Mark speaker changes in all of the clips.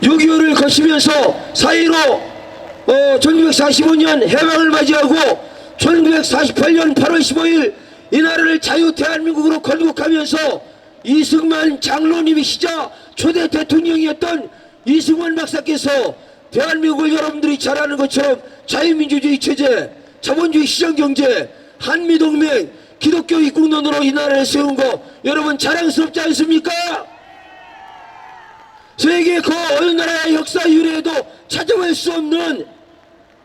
Speaker 1: 6.25를 거치면서 4.15 1945년 해방을 맞이하고 1948년 8월 15일 이 나라를 자유 대한민국으로 건국하면서 이승만 장로님이시자 초대 대통령이었던 이승만 박사께서 대한민국을 여러분들이 잘 아는 것처럼 자유민주주의 체제, 자본주의 시장경제, 한미동맹, 기독교 입국론으로 이 나라를 세운 거 여러분 자랑스럽지 않습니까? 세계 그 어느 나라의 역사 유래에도 찾아볼 수 없는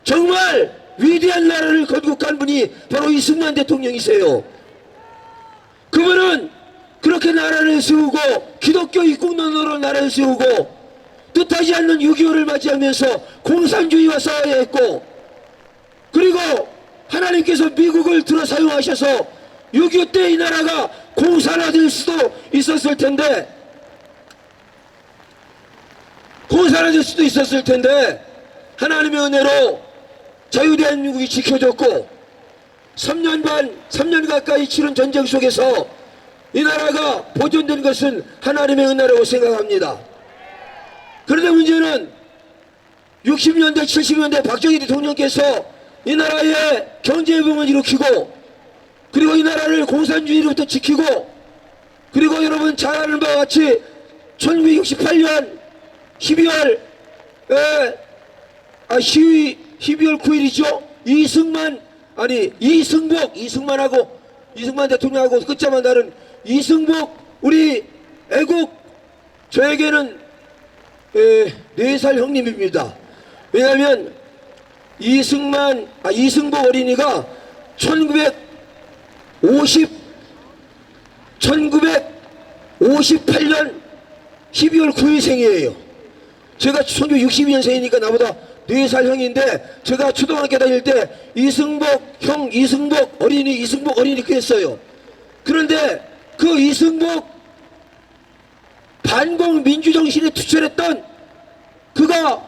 Speaker 1: 정말 위대한 나라를 건국한 분이 바로 이승만 대통령이세요. 그분은 그렇게 나라를 세우고 기독교 입국론으로 나라를 세우고 뜻하지 않는 6.25를 맞이하면서 공산주의와 싸워야 했고, 그리고 하나님께서 미국을 들어 사용하셔서 6.25 때 이 나라가 공산화될 수도 있었을 텐데 하나님의 은혜로 자유대한민국이 지켜졌고 3년 가까이 치른 전쟁 속에서 이 나라가 보존된 것은 하나님의 은혜라고 생각합니다. 그런데 문제는 60년대 70년대 박정희 대통령께서 이 나라의 경제부흥을 일으키고, 그리고 이 나라를 공산주의로부터 지키고, 그리고 여러분 잘 아는 바와 같이 1968년 12월 9일이죠. 이승만 대통령하고 끝자만 다른 이승복 우리 애국, 저에게는 4살 형님입니다. 왜냐하면 이승복 어린이가 1958년 12월 9일생이에요. 제가 1962년생이니까 나보다 4살 형인데, 제가 초등학교 다닐 때 이승복 어린이 그랬어요. 그런데 그 이승복 반공민주정신에 투철했던 그가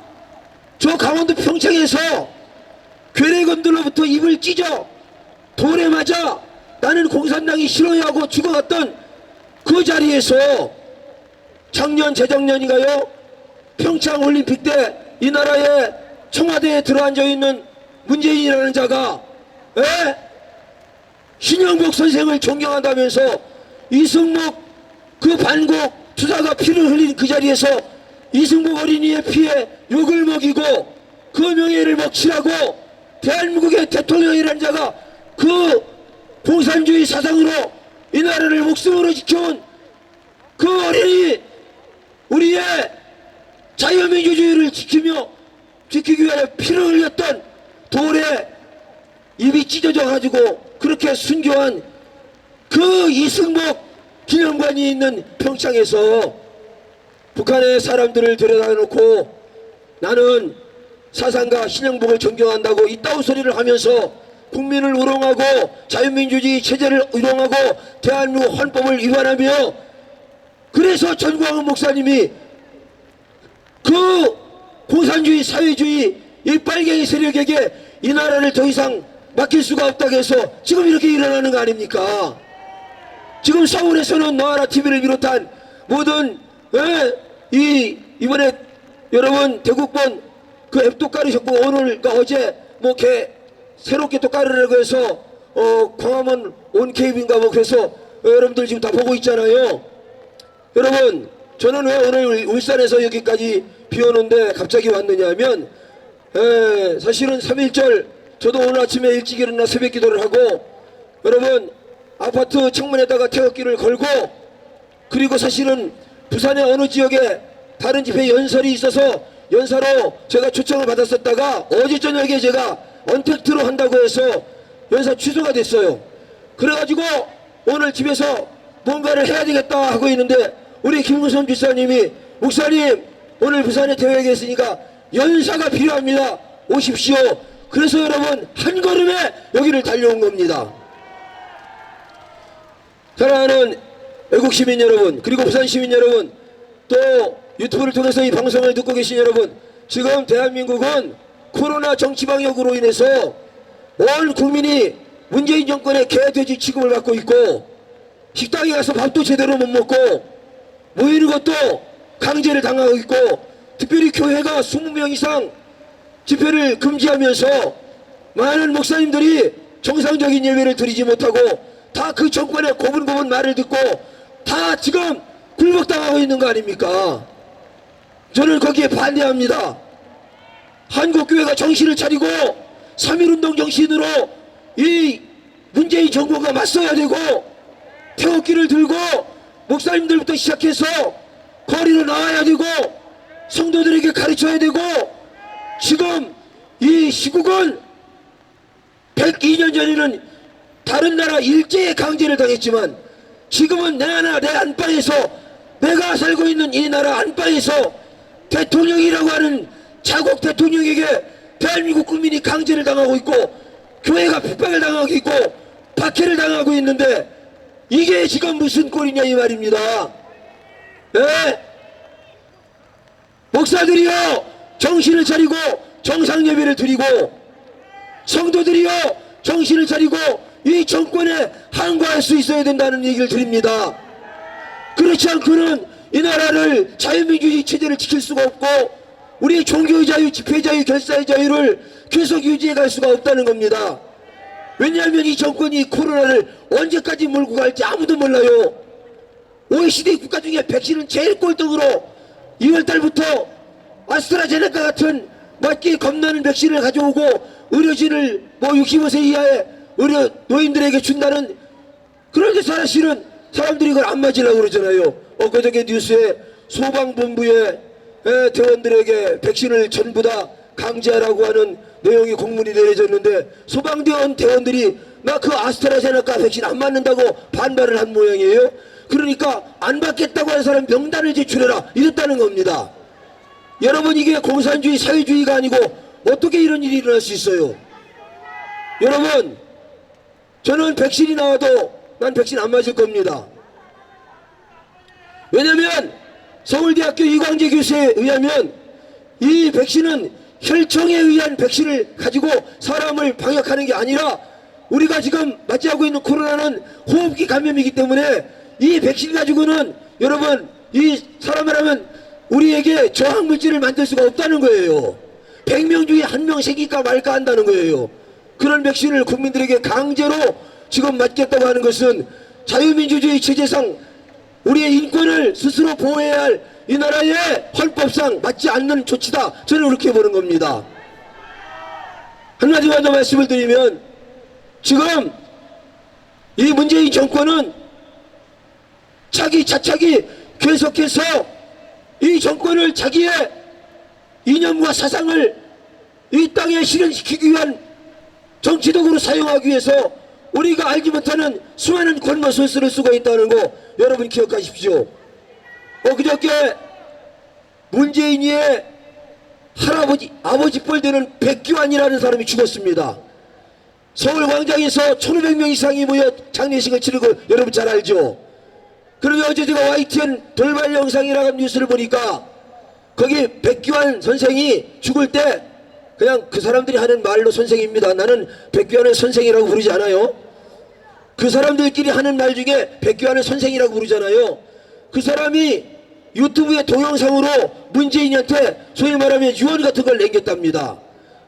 Speaker 1: 저 강원도 평창에서 괴뢰건들로부터 입을 찢어 돌에 맞아 나는 공산당이 싫어요 하고 죽어갔던 그 자리에서 재작년인가요? 평창올림픽 때 이 나라의 청와대에 들어앉아있는 문재인이라는 자가 신영복 선생을 존경한다면서 이승복 그 반공 투사가 피를 흘린 그 자리에서 이승복 어린이의 피에 욕을 먹이고 그 명예를 먹칠하고 대한민국의 대통령이라는 자가 그 공산주의 사상으로 이 나라를 목숨으로 지켜온 그 어린이, 우리의 자유민주주의를 지키기 위하여 피를 흘렸던 돌에 입이 찢어져 가지고 그렇게 순교한 그 이승복 기념관이 있는 평창에서 북한의 사람들을 데려다 놓고 나는 사상가 신영복을 존경한다고 이따위 소리를 하면서 국민을 우롱하고 자유민주주의 체제를 우롱하고 대한민국 헌법을 위반하며, 그래서 전광훈 목사님이 그 공산주의 사회주의 이 빨갱이 세력에게 이 나라를 더 이상 맡길 수가 없다고 해서 지금 이렇게 일어나는 거 아닙니까? 지금 서울에서는 너하라 TV를 비롯한 모든 이번에 여러분 대국본 그 앱도 깔으셨고, 오늘과 어제 뭐 새롭게 또 깔으라고 해서 광화문 온케이브인가 뭐 그래서 여러분들 지금 다 보고 있잖아요. 여러분, 저는 왜 오늘 울산에서 여기까지 비 오는데 갑자기 왔느냐 하면 사실은 3.1절 저도 오늘 아침에 일찍 일어나 새벽 기도를 하고 여러분 아파트 창문에다가 태극기를 걸고, 그리고 사실은 부산의 어느 지역에 다른 집회 연설이 있어서 연사로 제가 초청을 받았었다가 어제 저녁에 제가 언택트로 한다고 해서 연사 취소가 됐어요. 그래가지고 오늘 집에서 뭔가를 해야 되겠다 하고 있는데 우리 김무선 집사님이 목사님 오늘 부산에 대회가 있으니까 연사가 필요합니다, 오십시오. 그래서 여러분 한 걸음에 여기를 달려온 겁니다. 사랑하는 애국 시민 여러분, 그리고 부산 시민 여러분, 또 유튜브를 통해서 이 방송을 듣고 계신 여러분, 지금 대한민국은 코로나 정치방역으로 인해서 온 국민이 문재인 정권의 개돼지 취급을 받고 있고, 식당에 가서 밥도 제대로 못 먹고 모이는 것도 강제를 당하고 있고, 특별히 교회가 20명 이상 집회를 금지하면서 많은 목사님들이 정상적인 예배를 드리지 못하고 다 그 정권의 고분고분 말을 듣고 다 지금 굴복당하고 있는 거 아닙니까? 저는 거기에 반대합니다. 한국교회가 정신을 차리고 3.1운동 정신으로 이 문재인 정부가 맞서야 되고 태극기를 들고 목사님들부터 시작해서 거리로 나와야 되고 성도들에게 가르쳐야 되고 지금 이 시국은 102년 전에는 다른 나라 일제의 강제를 당했지만 지금은 내 하나 내 안방에서 내가 살고 있는 이 나라 안방에서 대통령이라고 하는 자국 대통령에게 대한민국 국민이 강제를 당하고 있고 교회가 핍박을 당하고 있고 박해를 당하고 있는데 이게 지금 무슨 꼴이냐 이 말입니다. 예? 목사들이요 정신을 차리고 정상 예배를 드리고 성도들이요 정신을 차리고 이 정권에 항거할 수 있어야 된다는 얘기를 드립니다. 그렇지 않고는 이 나라를 자유민주주의 체제를 지킬 수가 없고 우리 종교의 자유, 집회 자유, 결사의 자유를 계속 유지해 갈 수가 없다는 겁니다. 왜냐하면 이 정권이 코로나를 언제까지 몰고 갈지 아무도 몰라요. OECD 국가 중에 백신은 제일 꼴등으로 2월달부터 아스트라제네카 같은 맞기 겁나는 백신을 가져오고 의료진을 65세 이하의 의료 노인들에게 준다는. 그런데 사실은 사람들이 이걸 안 맞으려고 그러잖아요. 엊그저께 뉴스에 소방본부의 대원들에게 백신을 전부 다 강제하라고 하는 내용이 공문이 내려졌는데 소방대원 대원들이 나 그 아스트라제네카 백신 안 맞는다고 반발을 한 모양이에요. 그러니까 안 받겠다고 하는 사람 명단을 제출해라 이랬다는 겁니다. 여러분 이게 공산주의 사회주의가 아니고 어떻게 이런 일이 일어날 수 있어요? 여러분 저는 백신이 나와도 난 백신 안 맞을 겁니다. 왜냐면 서울대학교 이광재 교수에 의하면 이 백신은 혈청에 의한 백신을 가지고 사람을 방역하는 게 아니라 우리가 지금 맞이하고 있는 코로나는 호흡기 감염이기 때문에 이 백신 가지고는 여러분 이 사람을 하면 우리에게 저항물질을 만들 수가 없다는 거예요. 100명 중에 1명 생길까 말까 한다는 거예요. 그런 백신을 국민들에게 강제로 지금 맞겠다고 하는 것은 자유민주주의 체제상 우리의 인권을 스스로 보호해야 할 이 나라의 헌법상 맞지 않는 조치다. 저는 그렇게 보는 겁니다. 한마디만 더 말씀을 드리면 지금 이 문재인 정권은 자기 자착이 계속해서 이 정권을 자기의 이념과 사상을 이 땅에 실현시키기 위한 정치도구로 사용하기 위해서 우리가 알지 못하는 수많은 권모술수를 쓰고 있다는 거 여러분 기억하십시오. 그저께 문재인이의 아버지 뻘 되는 백규환이라는 사람이 죽었습니다. 서울광장에서 1500명 이상이 모여 장례식을 치르고 여러분 잘 알죠. 그런데 어제 제가 YTN 돌발 영상이라고 하는 뉴스를 보니까 거기 백규환 선생이 죽을 때 그냥 그 사람들이 하는 말로 선생입니다. 나는 백규환을 선생이라고 부르지 않아요. 그 사람들끼리 하는 말 중에 백규환을 선생이라고 부르잖아요. 그 사람이 유튜브의 동영상으로 문재인한테 소위 말하면 유언 같은 걸 남겼답니다.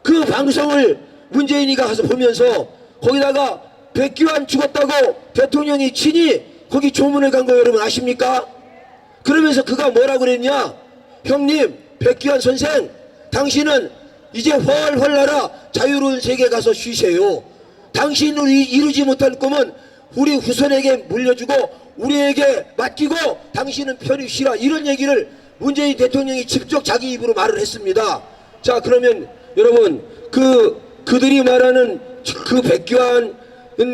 Speaker 1: 그 방송을 문재인이 가서 보면서 거기다가 백규환 죽었다고 대통령이 친히 거기 조문을 간 거 여러분 아십니까? 그러면서 그가 뭐라고 그랬냐? 형님 백규환 선생 당신은 이제 훨훨 날아 자유로운 세계 가서 쉬세요. 당신이 이루지 못한 꿈은 우리 후손에게 물려주고 우리에게 맡기고 당신은 편히 쉬라. 이런 얘기를 문재인 대통령이 직접 자기 입으로 말을 했습니다. 자 그러면 여러분 그들이 말하는 그 백규환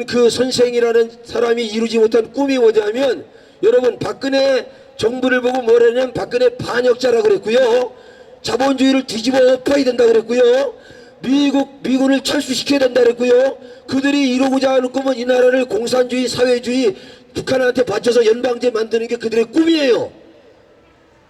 Speaker 1: 그 선생이라는 사람이 이루지 못한 꿈이 뭐냐면 여러분 박근혜 정부를 보고 뭐라냐면 박근혜 반역자라 그랬고요. 자본주의를 뒤집어 엎어야 된다 그랬고요. 미군을 철수시켜야 된다 그랬고요. 그들이 이루고자 하는 꿈은 이 나라를 공산주의 사회주의 북한한테 바쳐서 연방제 만드는 게 그들의 꿈이에요.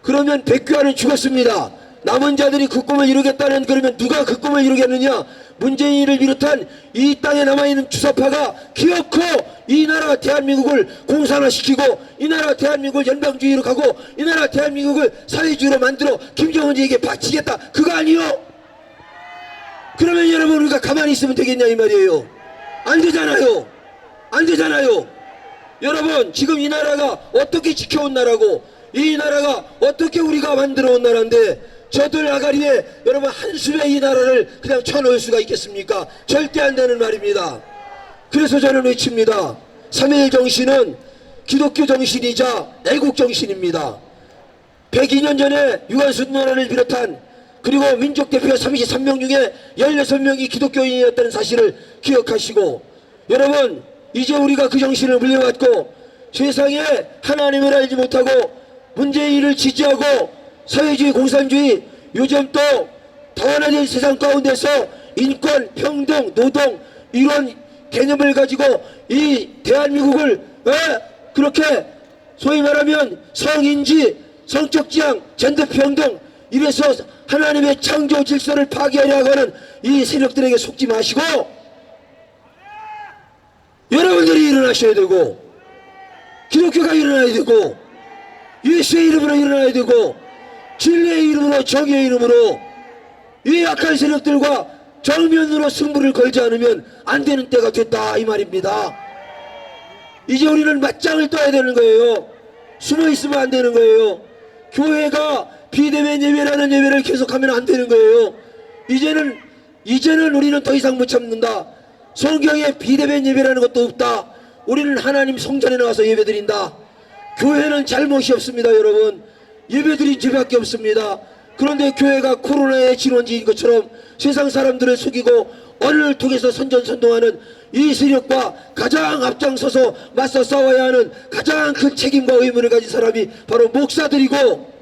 Speaker 1: 그러면 백규환은 죽었습니다. 남은 자들이 그 꿈을 이루겠다는 그러면 누가 그 꿈을 이루겠느냐? 문재인을 비롯한 이 땅에 남아있는 주사파가 기어코 이 나라 대한민국을 공산화시키고 이 나라 대한민국을 연방주의로 가고 이 나라 대한민국을 사회주의로 만들어 김정은에게 바치겠다, 그거 아니요? 그러면 여러분 우리가 가만히 있으면 되겠냐 이 말이에요. 안 되잖아요. 안 되잖아요. 여러분 지금 이 나라가 어떻게 지켜온 나라고 이 나라가 어떻게 우리가 만들어 온 나라인데 저들 아가리에 여러분 한숨에 이 나라를 그냥 쳐놓을 수가 있겠습니까? 절대 안 되는 말입니다. 그래서 저는 외칩니다. 3.1 정신은 기독교 정신이자 애국 정신입니다. 102년 전에 유한순 노라를 비롯한 그리고 민족대표 33명 중에 16명이 기독교인이었다는 사실을 기억하시고, 여러분 이제 우리가 그 정신을 물려받고 세상에 하나님을 알지 못하고 문재인을 지지하고 사회주의 공산주의 요즘 또 다원화된 세상 가운데서 인권, 평등, 노동 이런 개념을 가지고 이 대한민국을 그렇게 소위 말하면 성인지, 성적 지향, 젠더 평등 이래서 하나님의 창조 질서를 파괴하려고 하는 이 세력들에게 속지 마시고 여러분들이 일어나셔야 되고 기독교가 일어나야 되고 예수의 이름으로 일어나야 되고 진리의 이름으로 정의의 이름으로 이 악한 세력들과 정면으로 승부를 걸지 않으면 안 되는 때가 됐다 이 말입니다. 이제 우리는 맞짱을 떠야 되는 거예요. 숨어 있으면 안 되는 거예요. 교회가 비대면 예배라는 예배를 계속하면 안 되는 거예요. 이제는 우리는 더 이상 못 참는다. 성경에 비대면 예배라는 것도 없다. 우리는 하나님 성전에 나와서 예배드린다. 교회는 잘못이 없습니다. 여러분 예배드린 죄밖에 없습니다. 그런데 교회가 코로나의 진원지인 것처럼 세상 사람들을 속이고 언어를 통해서 선전선동하는 이 세력과 가장 앞장서서 맞서 싸워야 하는 가장 큰 책임과 의무를 가진 사람이 바로 목사들이고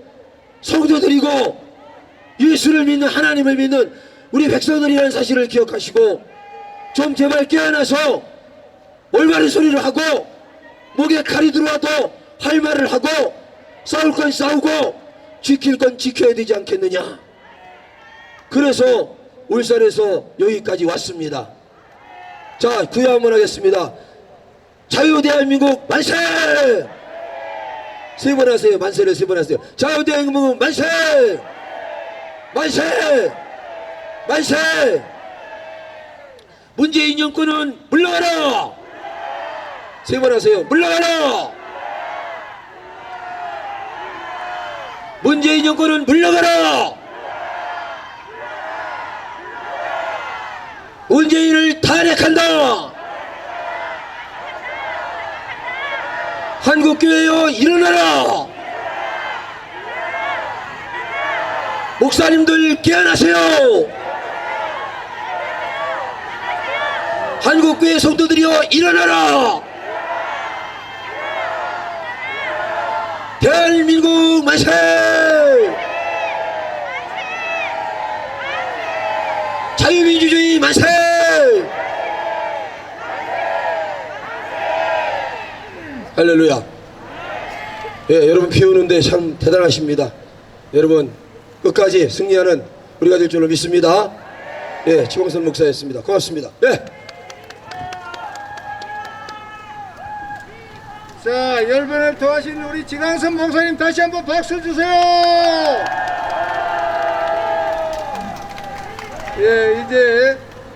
Speaker 1: 성도들이고 예수를 믿는 하나님을 믿는 우리 백성들이라는 사실을 기억하시고 좀 제발 깨어나서 올바른 소리를 하고 목에 칼이 들어와도 할 말을 하고 싸울 건 싸우고 지킬 건 지켜야 되지 않겠느냐. 그래서 울산에서 여기까지 왔습니다. 자, 구호 한번 하겠습니다. 자유대한민국 만세! 세 번 하세요. 만세를 세 번 하세요. 자유대한민국 만세! 만세! 만세! 문재인 정권은 물러가라! 세 번 하세요. 물러가라! 문재인 정권은 물러가라! 문재인을 탄핵한다! 한국교회여 일어나라! 목사님들 깨어나세요! 한국교회 성도들이여 일어나라! 대한민국 만세! 자유민주주의 만세! 할렐루야. 예, 여러분 비 오는데 참 대단하십니다. 여러분 끝까지 승리하는 우리가 될 줄로 믿습니다. 예, 지광선 목사였습니다. 고맙습니다. 예.
Speaker 2: 자, 열변을 도와신 우리 지광선 목사님 다시 한번 박수 주세요. 예, 이제